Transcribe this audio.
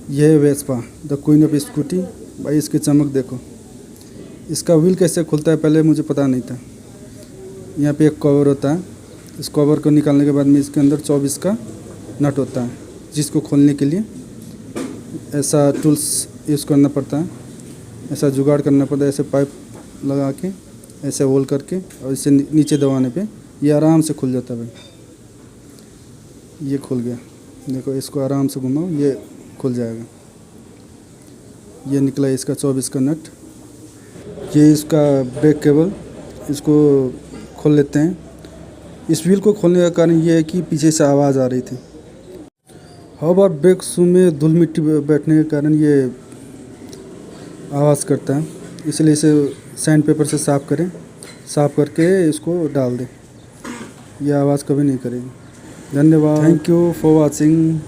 ये है Vespa the queen of scooty. भाई इसकी चमक देखो। इसका व्हील कैसे खुलता है पहले मुझे पता नहीं था। यहाँ पे एक कवर होता है, इस कवर को निकालने के बाद में इसके अंदर 24 का नट होता है, जिसको खोलने के लिए ऐसा टूल्स यूज़ करना पड़ता है, ऐसा जुगाड़ करना पड़ता है, ऐसे पाइप लगा के ऐसे होल करके और इसे नीचे दबाने पे ये आराम से खुल जाता है। भाई ये खुल गया, देखो इसको आराम से घुमाओ ये खुल जाएगा। ये निकला इसका 24 का नट। ये इसका ब्रेक केबल, इसको खोल लेते हैं। इस व्हील को खोलने का कारण ये है कि पीछे से आवाज़ आ रही थी। हवा ब्रेक शू में धूल मिट्टी बैठने के कारण ये आवाज़ करता है, इसलिए इसे सैंड पेपर से साफ़ करें, साफ़ करके इसको डाल दें, ये आवाज़ कभी नहीं करेगी। धन्यवाद, थैंक यू फॉर वॉचिंग।